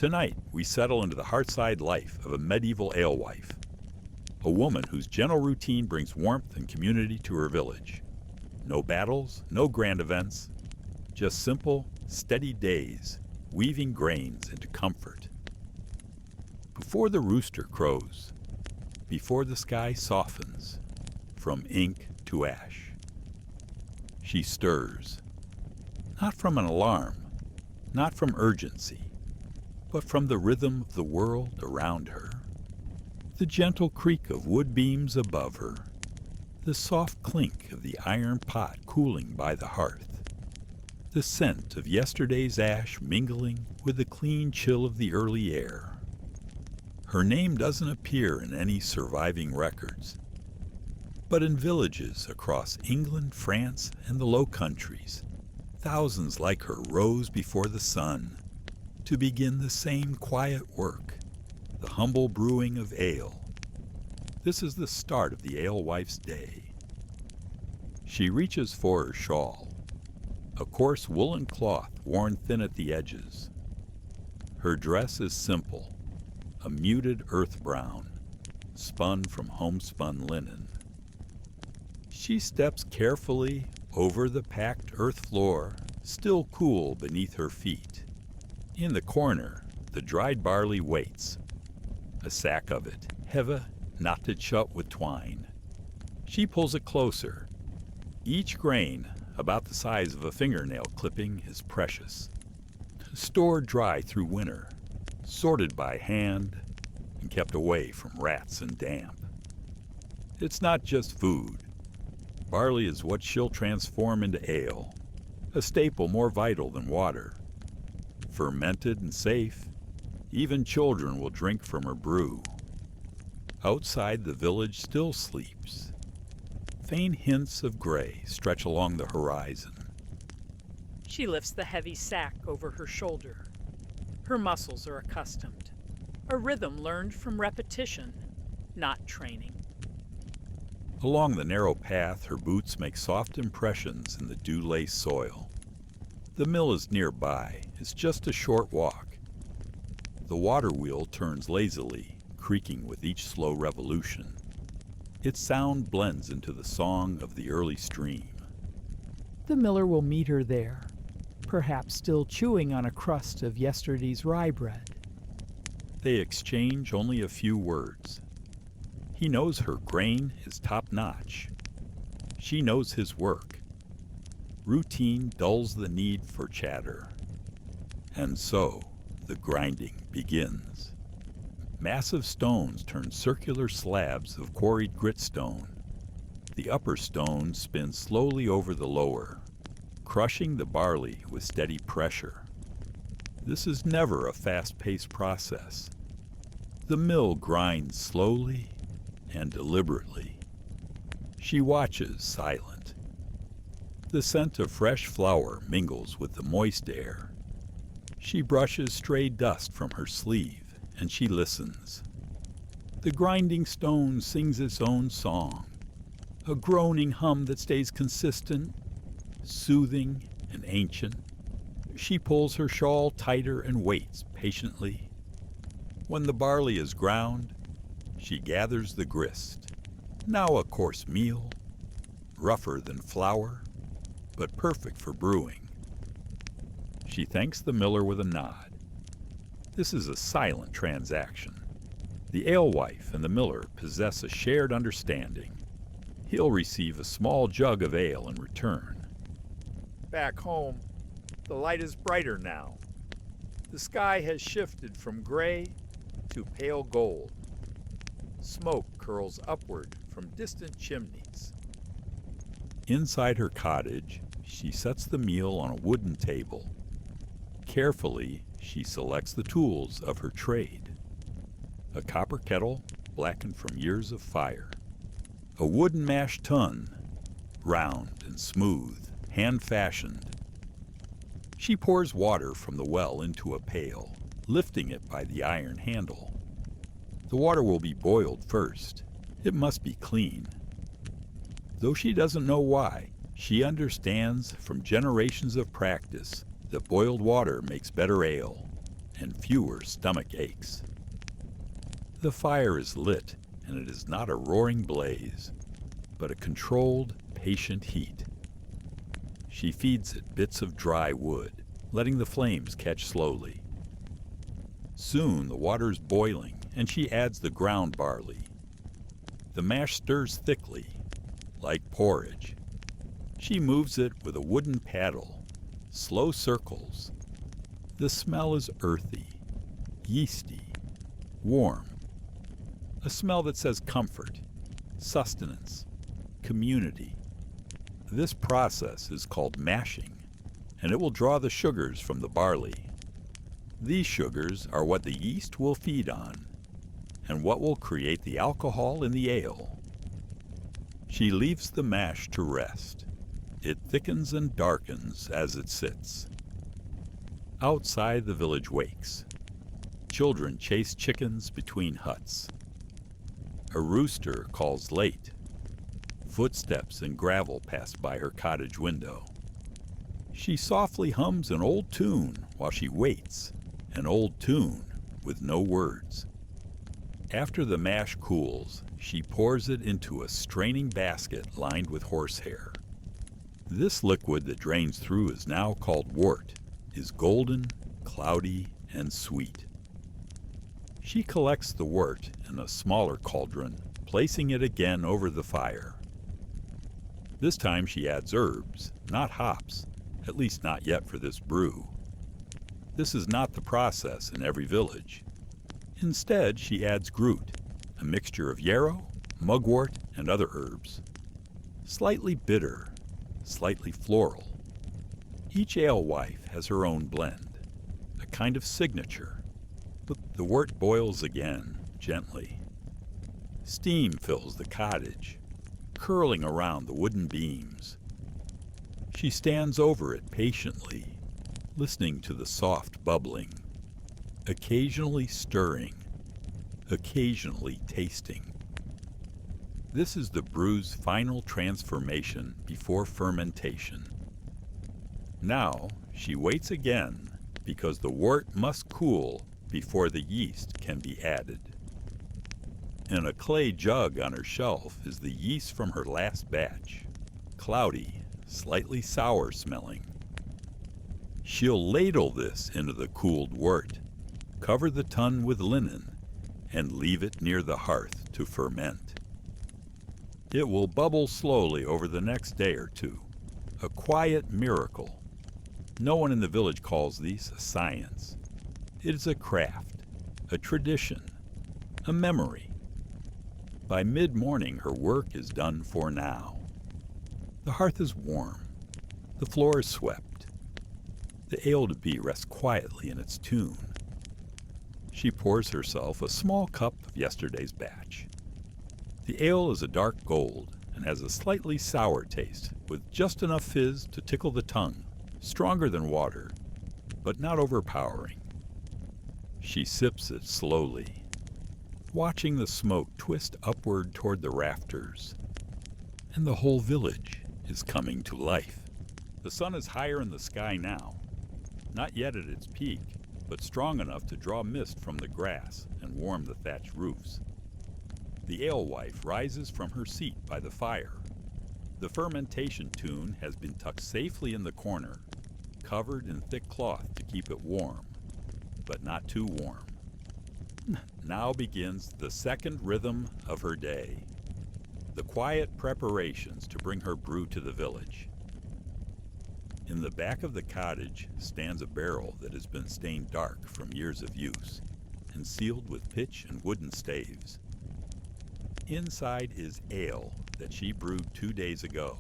Tonight, we settle into the heartside life of a medieval alewife, a woman whose gentle routine brings warmth and community to her village. No battles, no grand events, just simple, steady days, weaving grains into comfort. Before the rooster crows, before the sky softens, from ink to ash, she stirs, not from an alarm, not from urgency, but from the rhythm of the world around her. The gentle creak of wood beams above her, the soft clink of the iron pot cooling by the hearth, the scent of yesterday's ash mingling with the clean chill of the early air. Her name doesn't appear in any surviving records, but in villages across England, France, and the Low Countries, thousands like her rose before the sun to begin the same quiet work, the humble brewing of ale. This is the start of the alewife's day. She reaches for her shawl, a coarse woolen cloth worn thin at the edges. Her dress is simple, a muted earth brown, spun from homespun linen. She steps carefully over the packed earth floor, still cool beneath her feet. In the corner, the dried barley waits, a sack of it, heavy, knotted shut with twine. She pulls it closer. Each grain, about the size of a fingernail clipping, is precious. Stored dry through winter, sorted by hand, and kept away from rats and damp. It's not just food. Barley is what she'll transform into ale, a staple more vital than water. Fermented and safe, even children will drink from her brew. Outside, the village still sleeps. Faint hints of gray stretch along the horizon. She lifts the heavy sack over her shoulder. Her muscles are accustomed, a rhythm learned from repetition, not training. Along the narrow path, her boots make soft impressions in the dew-laced soil. The mill is nearby. It's just a short walk. The water wheel turns lazily, creaking with each slow revolution. Its sound blends into the song of the early stream. The miller will meet her there, perhaps still chewing on a crust of yesterday's rye bread. They exchange only a few words. He knows her grain is top-notch. She knows his work. Routine dulls the need for chatter. And so, the grinding begins. Massive stones turn circular slabs of quarried gritstone. The upper stone spins slowly over the lower, crushing the barley with steady pressure. This is never a fast-paced process. The mill grinds slowly and deliberately. She watches, silent. The scent of fresh flour mingles with the moist air. She brushes stray dust from her sleeve, and she listens. The grinding stone sings its own song, a groaning hum that stays consistent, soothing and ancient. She pulls her shawl tighter and waits patiently. When the barley is ground, she gathers the grist, now a coarse meal, rougher than flour, but perfect for brewing. She thanks the miller with a nod. This is a silent transaction. The alewife and the miller possess a shared understanding. He'll receive a small jug of ale in return. Back home, the light is brighter now. The sky has shifted from gray to pale gold. Smoke curls upward from distant chimneys. Inside her cottage, she sets the meal on a wooden table. Carefully, she selects the tools of her trade. A copper kettle, blackened from years of fire. A wooden mash tun, round and smooth, hand-fashioned. She pours water from the well into a pail, lifting it by the iron handle. The water will be boiled first. It must be clean. Though she doesn't know why, she understands from generations of practice that boiled water makes better ale, and fewer stomach aches. The fire is lit, and it is not a roaring blaze, but a controlled, patient heat. She feeds it bits of dry wood, letting the flames catch slowly. Soon the water is boiling, and she adds the ground barley. The mash stirs thickly, like porridge. She moves it with a wooden paddle, slow circles. The smell is earthy, yeasty, warm. A smell that says comfort, sustenance, community. This process is called mashing, and it will draw the sugars from the barley. These sugars are what the yeast will feed on, and what will create the alcohol in the ale. She leaves the mash to rest. It thickens and darkens as it sits. Outside, the village wakes. Children chase chickens between huts. A rooster calls late. Footsteps in gravel pass by her cottage window. She softly hums an old tune while she waits, an old tune with no words. After the mash cools, she pours it into a straining basket lined with horsehair. This liquid that drains through is now called wort, is golden, cloudy, and sweet. She collects the wort in a smaller cauldron, placing it again over the fire. This time she adds herbs, not hops, at least not yet for this brew. This is not the process in every village. Instead, she adds groot, a mixture of yarrow, mugwort, and other herbs. Slightly bitter, slightly floral. Each alewife has her own blend, a kind of signature. But the wort boils again, gently. Steam fills the cottage, curling around the wooden beams. She stands over it patiently, listening to the soft bubbling, occasionally stirring, occasionally tasting. This is the brew's final transformation before fermentation. Now she waits again because the wort must cool before the yeast can be added. In a clay jug on her shelf is the yeast from her last batch, cloudy, slightly sour smelling. She'll ladle this into the cooled wort, cover the tun with linen, and leave it near the hearth to ferment. It will bubble slowly over the next day or two, a quiet miracle. No one in the village calls these a science. It is a craft, a tradition, a memory. By mid-morning, her work is done for now. The hearth is warm. The floor is swept. The ale-to-be rests quietly in its tune. She pours herself a small cup of yesterday's batch. The ale is a dark gold and has a slightly sour taste, with just enough fizz to tickle the tongue, stronger than water, but not overpowering. She sips it slowly, watching the smoke twist upward toward the rafters. And the whole village is coming to life. The sun is higher in the sky now, not yet at its peak, but strong enough to draw mist from the grass and warm the thatched roofs. The alewife rises from her seat by the fire. The fermentation tun has been tucked safely in the corner, covered in thick cloth to keep it warm, but not too warm. Now begins the second rhythm of her day, the quiet preparations to bring her brew to the village. In the back of the cottage stands a barrel that has been stained dark from years of use and sealed with pitch and wooden staves. Inside is ale that she brewed 2 days ago,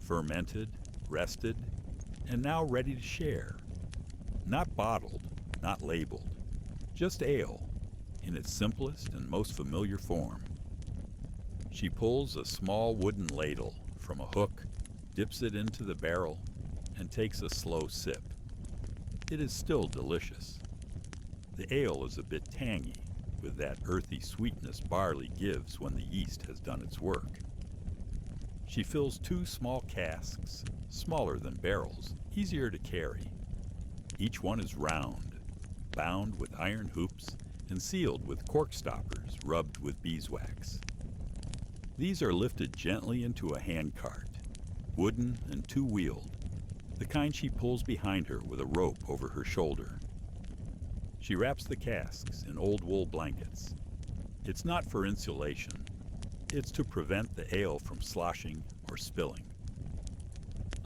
fermented, rested, and now ready to share. Not bottled, not labeled, just ale, in its simplest and most familiar form. She pulls a small wooden ladle from a hook, dips it into the barrel, and takes a slow sip. It is still delicious. The ale is a bit tangy, with that earthy sweetness barley gives when the yeast has done its work. She fills 2 small casks, smaller than barrels, easier to carry. Each one is round, bound with iron hoops and sealed with cork stoppers rubbed with beeswax. These are lifted gently into a handcart, wooden and two-wheeled, the kind she pulls behind her with a rope over her shoulder. She wraps the casks in old wool blankets. It's not for insulation. It's to prevent the ale from sloshing or spilling.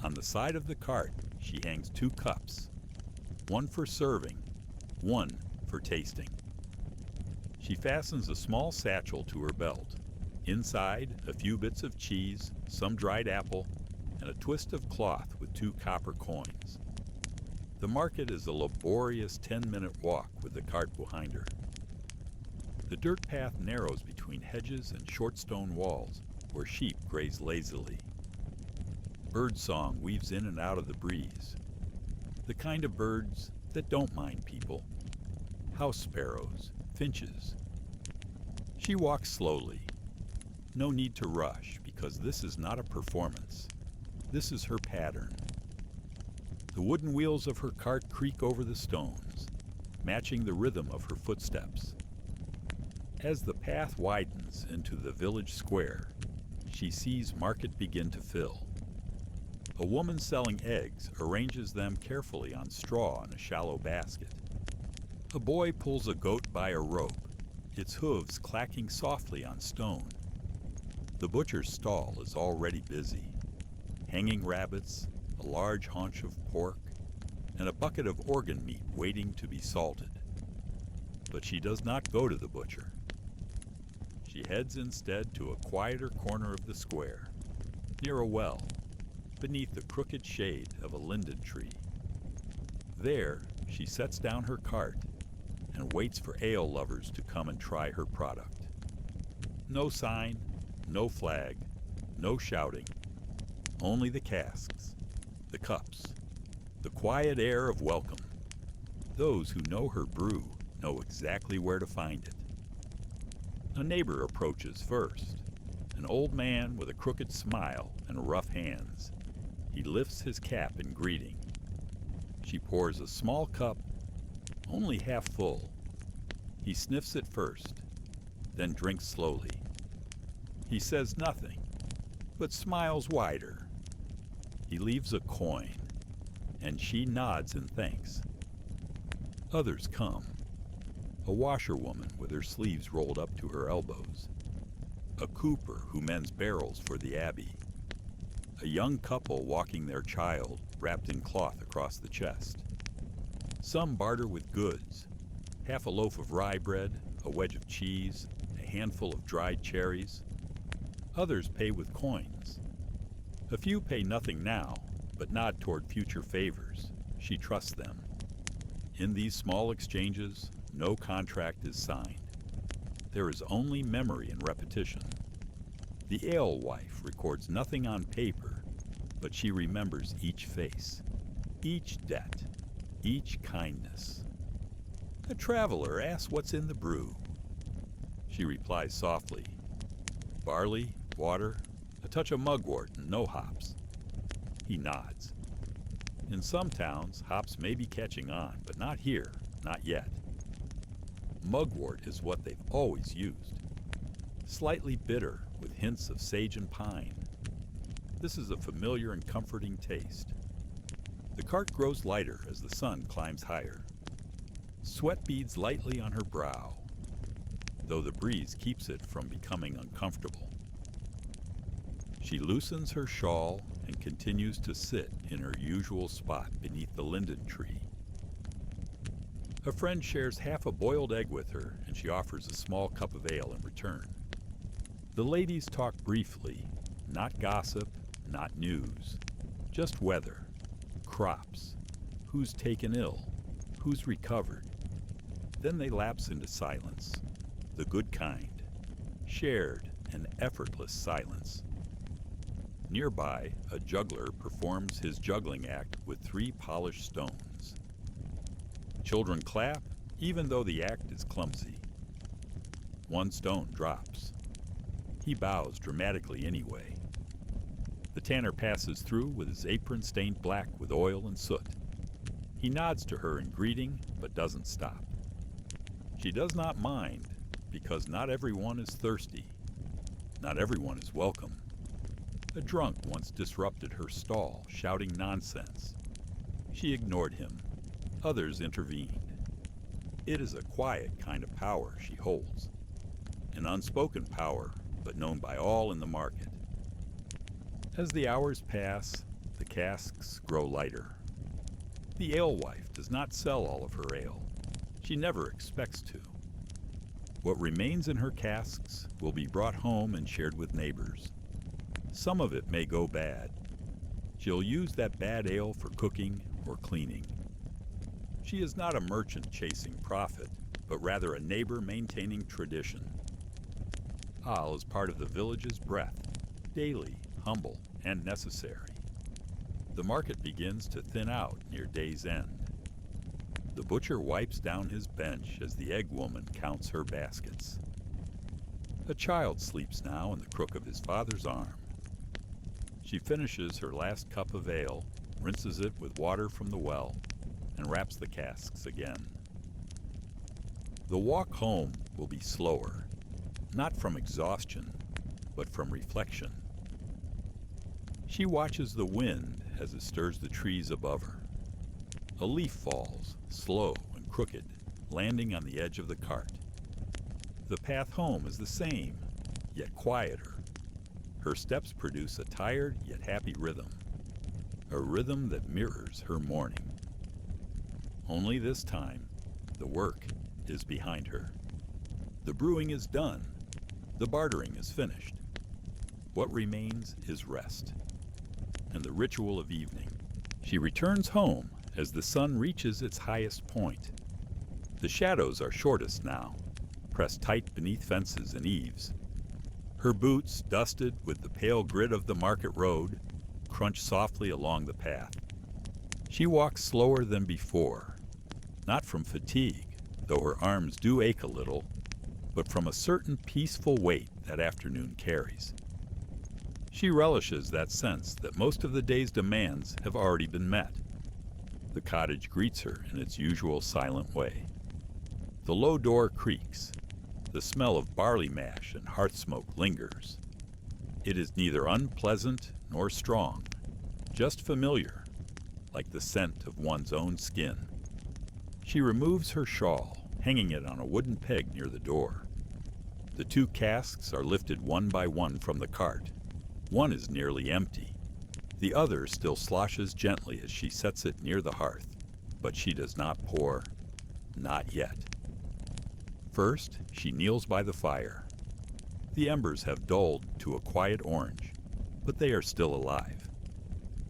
On the side of the cart, she hangs 2 cups, one for serving, one for tasting. She fastens a small satchel to her belt. Inside, a few bits of cheese, some dried apple, and a twist of cloth with 2 copper coins. The market is a laborious 10-minute walk with the cart behind her. The dirt path narrows between hedges and short stone walls where sheep graze lazily. Birdsong weaves in and out of the breeze, the kind of birds that don't mind people. House sparrows, finches. She walks slowly. No need to rush, because this is not a performance. This is her pattern. The wooden wheels of her cart creak over the stones, matching the rhythm of her footsteps. As the path widens into the village square, she sees market begin to fill. A woman selling eggs arranges them carefully on straw in a shallow basket. A boy pulls a goat by a rope, its hooves clacking softly on stone. The butcher's stall is already busy. Hanging rabbits, a large haunch of pork, and a bucket of organ meat waiting to be salted. But she does not go to the butcher. She heads instead to a quieter corner of the square, near a well, beneath the crooked shade of a linden tree. There, she sets down her cart and waits for ale lovers to come and try her product. No sign, no flag, no shouting, only the casks, the cups, the quiet air of welcome. Those who know her brew know exactly where to find it. A neighbor approaches first, an old man with a crooked smile and rough hands. He lifts his cap in greeting. She pours a small cup, only half full. He sniffs it first, then drinks slowly. He says nothing, but smiles wider. He leaves a coin, and she nods in thanks. Others come. A washerwoman with her sleeves rolled up to her elbows. A cooper who mends barrels for the abbey. A young couple walking their child wrapped in cloth across the chest. Some barter with goods, half a loaf of rye bread, a wedge of cheese, a handful of dried cherries. Others pay with coins. A few pay nothing now, but nod toward future favors. She trusts them. In these small exchanges, no contract is signed. There is only memory and repetition. The alewife records nothing on paper, but she remembers each face, each debt, each kindness. A traveler asks what's in the brew. She replies softly, barley, water, a touch of mugwort, and no hops. He nods. In some towns, hops may be catching on, but not here, not yet. Mugwort is what they've always used. Slightly bitter, with hints of sage and pine. This is a familiar and comforting taste. The cart grows lighter as the sun climbs higher. Sweat beads lightly on her brow, though the breeze keeps it from becoming uncomfortable. She loosens her shawl and continues to sit in her usual spot beneath the linden tree. A friend shares half a boiled egg with her, and she offers a small cup of ale in return. The ladies talk briefly, not gossip, not news, just weather, crops, who's taken ill, who's recovered. Then they lapse into silence, the good kind, shared and effortless silence. Nearby, a juggler performs his juggling act with 3 polished stones. Children clap, even though the act is clumsy. One stone drops. He bows dramatically anyway. The tanner passes through with his apron stained black with oil and soot. He nods to her in greeting, but doesn't stop. She does not mind, because not everyone is thirsty. Not everyone is welcome. A drunk once disrupted her stall, shouting nonsense. She ignored him. Others intervened. It is a quiet kind of power she holds. An unspoken power, but known by all in the market. As the hours pass, the casks grow lighter. The alewife does not sell all of her ale. She never expects to. What remains in her casks will be brought home and shared with neighbors. Some of it may go bad. She'll use that bad ale for cooking or cleaning. She is not a merchant chasing profit, but rather a neighbor maintaining tradition. Ale is part of the village's breath, daily, humble, and necessary. The market begins to thin out near day's end. The butcher wipes down his bench as the egg woman counts her baskets. A child sleeps now in the crook of his father's arm. She finishes her last cup of ale, rinses it with water from the well, and wraps the casks again. The walk home will be slower, not from exhaustion, but from reflection. She watches the wind as it stirs the trees above her. A leaf falls, slow and crooked, landing on the edge of the cart. The path home is the same, yet quieter. Her steps produce a tired yet happy rhythm, a rhythm that mirrors her mourning. Only this time, the work is behind her. The brewing is done. The bartering is finished. What remains is rest and the ritual of evening. She returns home as the sun reaches its highest point. The shadows are shortest now, pressed tight beneath fences and eaves. Her boots, dusted with the pale grit of the market road, crunch softly along the path. She walks slower than before, not from fatigue, though her arms do ache a little, but from a certain peaceful weight that afternoon carries. She relishes that sense that most of the day's demands have already been met. The cottage greets her in its usual silent way. The low door creaks. The smell of barley mash and hearth smoke lingers. It is neither unpleasant nor strong, just familiar, like the scent of one's own skin. She removes her shawl, hanging it on a wooden peg near the door. The two casks are lifted one by one from the cart. One is nearly empty. The other still sloshes gently as she sets it near the hearth, but she does not pour, not yet. First, she kneels by the fire. The embers have dulled to a quiet orange, but they are still alive.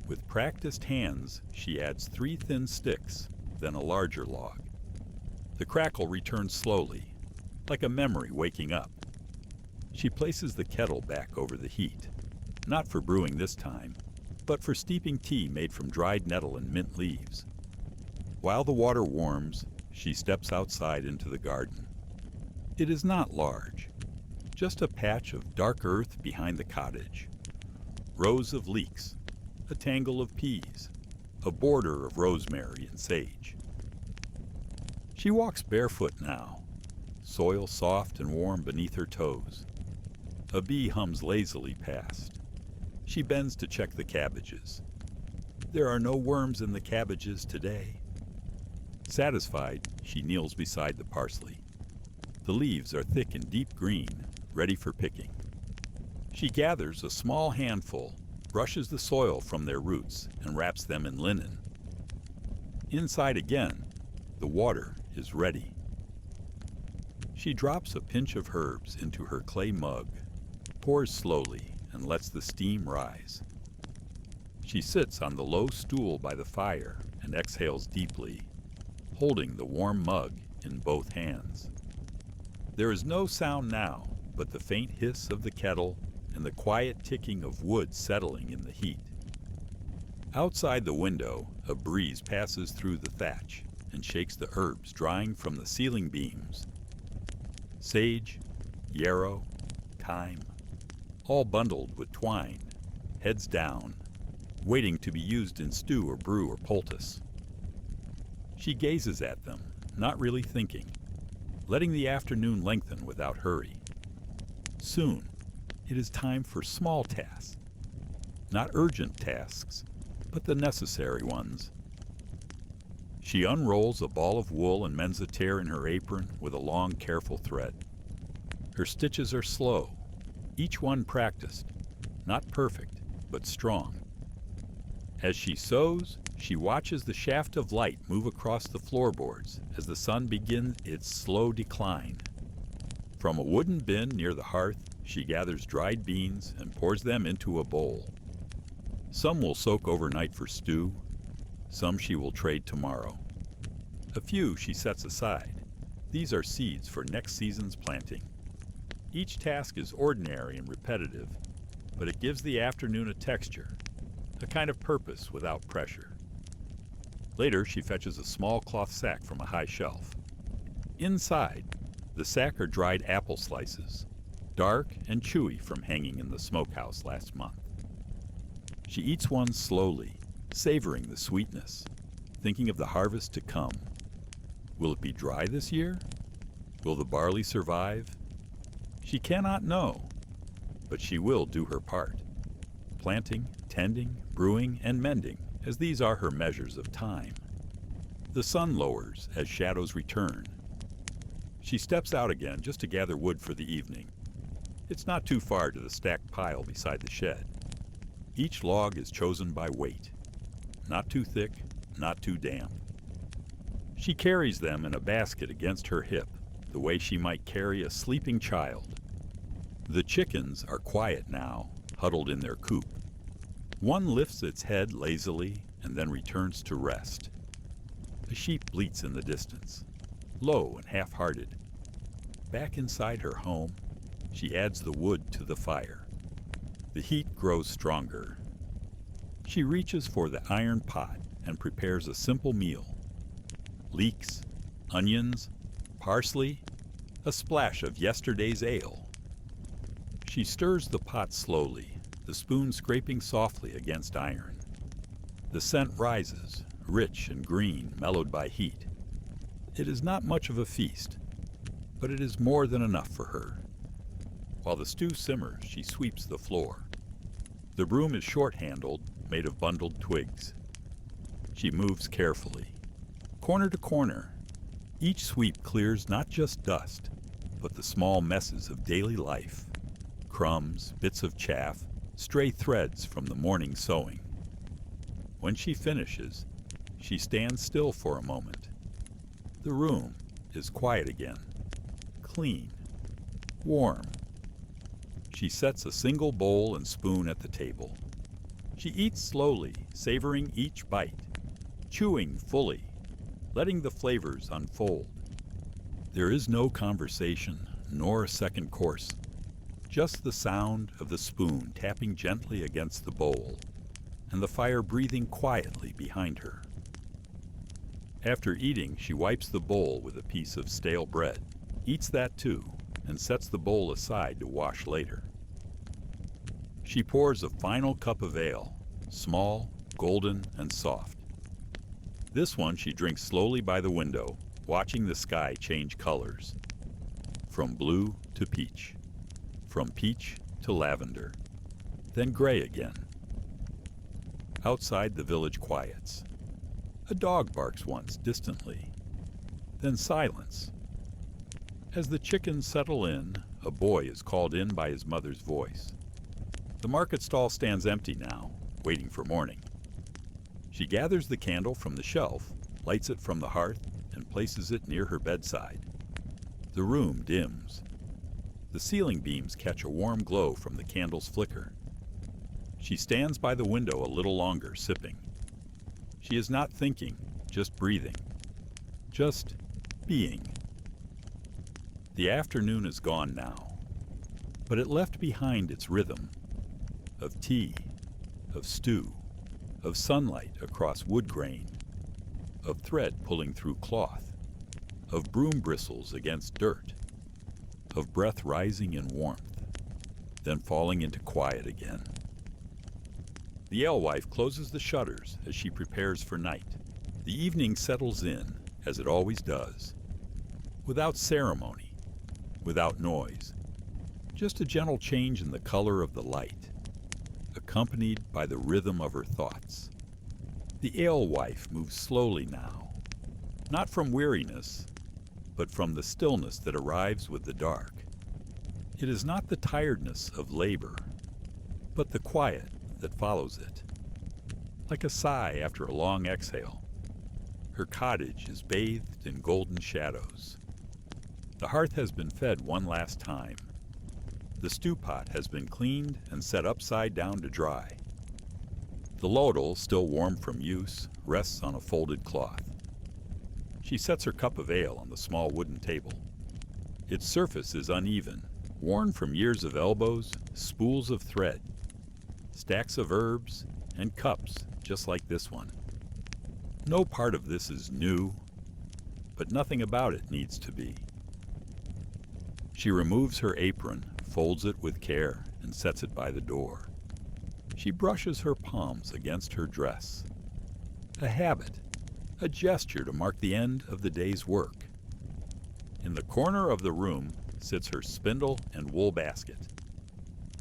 With practiced hands, she adds 3 thin sticks, then a larger log. The crackle returns slowly, like a memory waking up. She places the kettle back over the heat, not for brewing this time, but for steeping tea made from dried nettle and mint leaves. While the water warms, she steps outside into the garden. It is not large, just a patch of dark earth behind the cottage. Rows of leeks, a tangle of peas, a border of rosemary and sage. She walks barefoot now, soil soft and warm beneath her toes. A bee hums lazily past. She bends to check the cabbages. There are no worms in the cabbages today. Satisfied, she kneels beside the parsley. The leaves are thick and deep green, ready for picking. She gathers a small handful, brushes the soil from their roots, and wraps them in linen. Inside again, the water is ready. She drops a pinch of herbs into her clay mug, pours slowly, and lets the steam rise. She sits on the low stool by the fire and exhales deeply, holding the warm mug in both hands. There is no sound now but the faint hiss of the kettle and the quiet ticking of wood settling in the heat. Outside the window, a breeze passes through the thatch and shakes the herbs drying from the ceiling beams. Sage, yarrow, thyme, all bundled with twine, heads down, waiting to be used in stew or brew or poultice. She gazes at them, not really thinking, letting the afternoon lengthen without hurry. Soon, it is time for small tasks. Not urgent tasks, but the necessary ones. She unrolls a ball of wool and mends a tear in her apron with a long, careful thread. Her stitches are slow, each one practiced, not perfect, but strong. As she sews, she watches the shaft of light move across the floorboards as the sun begins its slow decline. From a wooden bin near the hearth, she gathers dried beans and pours them into a bowl. Some will soak overnight for stew, some she will trade tomorrow. A few she sets aside. These are seeds for next season's planting. Each task is ordinary and repetitive, but it gives the afternoon a texture, a kind of purpose without pressure. Later, she fetches a small cloth sack from a high shelf. Inside, the sack are dried apple slices, dark and chewy from hanging in the smokehouse last month. She eats one slowly, savoring the sweetness, thinking of the harvest to come. Will it be dry this year? Will the barley survive? She cannot know, but she will do her part, planting, tending, brewing, and mending, as these are her measures of time. The sun lowers as shadows return. She steps out again just to gather wood for the evening. It's not too far to the stacked pile beside the shed. Each log is chosen by weight, not too thick, not too damp. She carries them in a basket against her hip, the way she might carry a sleeping child. The chickens are quiet now, huddled in their coop. One lifts its head lazily and then returns to rest. A sheep bleats in the distance, low and half-hearted. Back inside her home, she adds the wood to the fire. The heat grows stronger. She reaches for the iron pot and prepares a simple meal. Leeks, onions, parsley, a splash of yesterday's ale. She stirs the pot slowly, the spoon scraping softly against iron. The scent rises, rich and green, mellowed by heat. It is not much of a feast, but it is more than enough for her. While the stew simmers, she sweeps the floor. The broom is short-handled, made of bundled twigs. She moves carefully, corner to corner. Each sweep clears not just dust, but the small messes of daily life. Crumbs, bits of chaff, stray threads from the morning sewing. When she finishes, she stands still for a moment. The room is quiet again, clean, warm. She sets a single bowl and spoon at the table. She eats slowly, savoring each bite, chewing fully, letting the flavors unfold. There is no conversation, nor a second course, just the sound of the spoon tapping gently against the bowl, and the fire breathing quietly behind her. After eating, she wipes the bowl with a piece of stale bread, eats that too, and sets the bowl aside to wash later. She pours a final cup of ale, small, golden, and soft. This one she drinks slowly by the window, watching the sky change colors. From blue to peach, from peach to lavender, then gray again. Outside, the village quiets. A dog barks once distantly, then silence. As the chickens settle in, a boy is called in by his mother's voice. The market stall stands empty now, waiting for morning. She gathers the candle from the shelf, lights it from the hearth, and places it near her bedside. The room dims. The ceiling beams catch a warm glow from the candle's flicker. She stands by the window a little longer, sipping. She is not thinking, just breathing, just being. The afternoon is gone now, but it left behind its rhythm of tea, of stew, of sunlight across wood grain, of thread pulling through cloth, of broom bristles against dirt, of breath rising in warmth, then falling into quiet again. The alewife closes the shutters as she prepares for night. The evening settles in, as it always does, without ceremony, without noise, just a gentle change in the color of the light, accompanied by the rhythm of her thoughts. The alewife moves slowly now, not from weariness, but from the stillness that arrives with the dark. It is not the tiredness of labor, but the quiet that follows it. Like a sigh after a long exhale, her cottage is bathed in golden shadows. The hearth has been fed one last time. The stew pot has been cleaned and set upside down to dry. The ladle, still warm from use, rests on a folded cloth. She sets her cup of ale on the small wooden table. Its surface is uneven, worn from years of elbows, spools of thread, stacks of herbs, and cups just like this one. No part of this is new, but nothing about it needs to be. She removes her apron, folds it with care, and sets it by the door. She brushes her palms against her dress. A habit, a gesture to mark the end of the day's work. In the corner of the room sits her spindle and wool basket.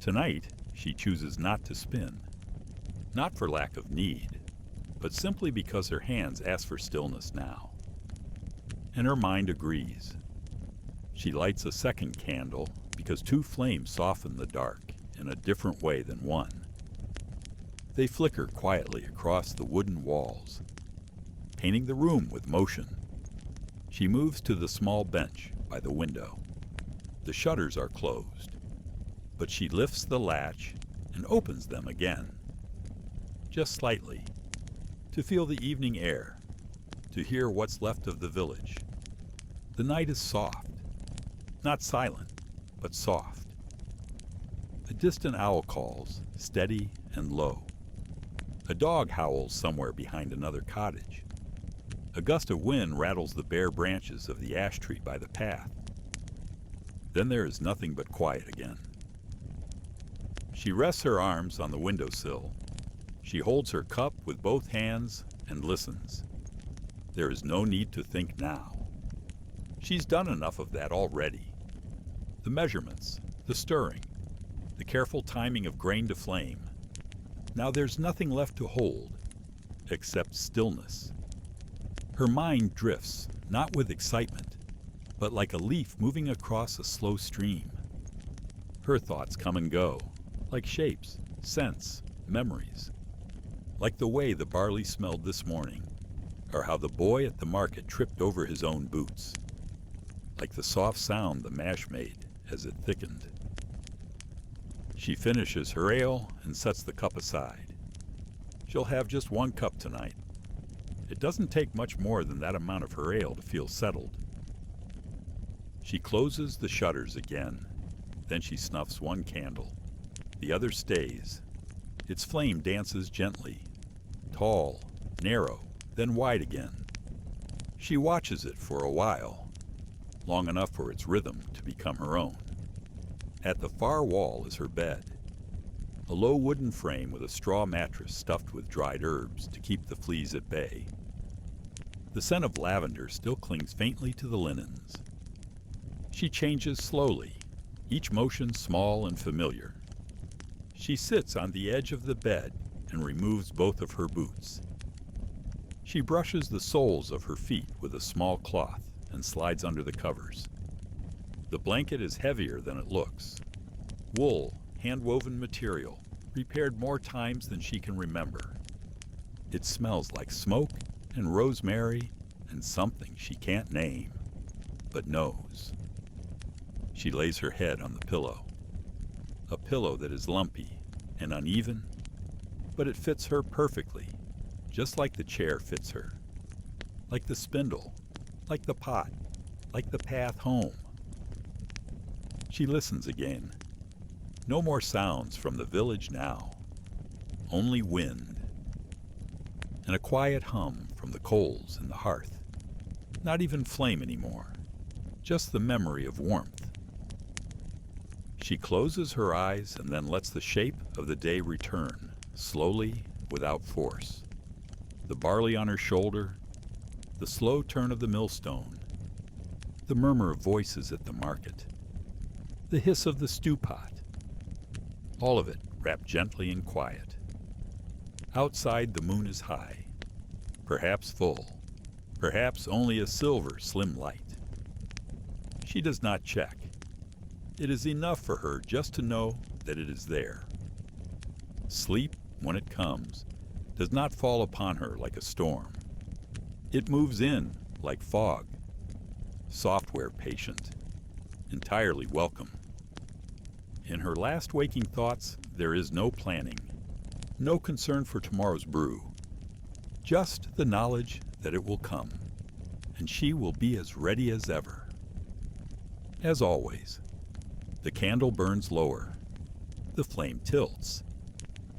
Tonight, she chooses not to spin, not for lack of need, but simply because her hands ask for stillness now. And her mind agrees. She lights a second candle because two flames soften the dark in a different way than one. They flicker quietly across the wooden walls, painting the room with motion. She moves to the small bench by the window. The shutters are closed, but she lifts the latch and opens them again, just slightly, to feel the evening air, to hear what's left of the village. The night is soft, not silent, but soft. A distant owl calls, steady and low. A dog howls somewhere behind another cottage. A gust of wind rattles the bare branches of the ash tree by the path. Then there is nothing but quiet again. She rests her arms on the windowsill. She holds her cup with both hands and listens. There is no need to think now. She's done enough of that already. The measurements, the stirring, the careful timing of grain to flame. Now there's nothing left to hold, except stillness. Her mind drifts, not with excitement, but like a leaf moving across a slow stream. Her thoughts come and go, like shapes, scents, memories. Like the way the barley smelled this morning, or how the boy at the market tripped over his own boots. Like the soft sound the mash made as it thickened. She finishes her ale and sets the cup aside. She'll have just one cup tonight. It doesn't take much more than that amount of her ale to feel settled. She closes the shutters again. Then she snuffs one candle. The other stays. Its flame dances gently, tall, narrow, then wide again. She watches it for a while, long enough for its rhythm to become her own. At the far wall is her bed, a low wooden frame with a straw mattress stuffed with dried herbs to keep the fleas at bay. The scent of lavender still clings faintly to the linens. She changes slowly, each motion small and familiar. She sits on the edge of the bed and removes both of her boots. She brushes the soles of her feet with a small cloth and slides under the covers. The blanket is heavier than it looks. Wool, hand-woven material, repaired more times than she can remember. It smells like smoke and rosemary and something she can't name, but knows. She lays her head on the pillow. A pillow that is lumpy and uneven, but it fits her perfectly, just like the chair fits her. Like the spindle, like the pot, like the path home. She listens again. No more sounds from the village now. Only wind. And a quiet hum from the coals in the hearth. Not even flame anymore. Just the memory of warmth. She closes her eyes and then lets the shape of the day return, slowly, without force. The barley on her shoulder, the slow turn of the millstone, the murmur of voices at the market, the hiss of the stew pot, all of it wrapped gently in quiet. Outside the moon is high, perhaps full, perhaps only a silver slim light. She does not check. It is enough for her just to know that it is there. Sleep, when it comes, does not fall upon her like a storm. It moves in like fog, software patient, entirely welcome. In her last waking thoughts, there is no planning, no concern for tomorrow's brew, just the knowledge that it will come, and she will be as ready as ever. As always, the candle burns lower, the flame tilts,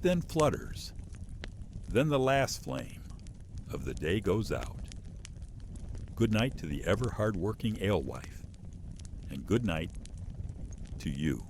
then flutters, then the last flame of the day goes out. Good night to the ever hard-working alewife, and good night to you.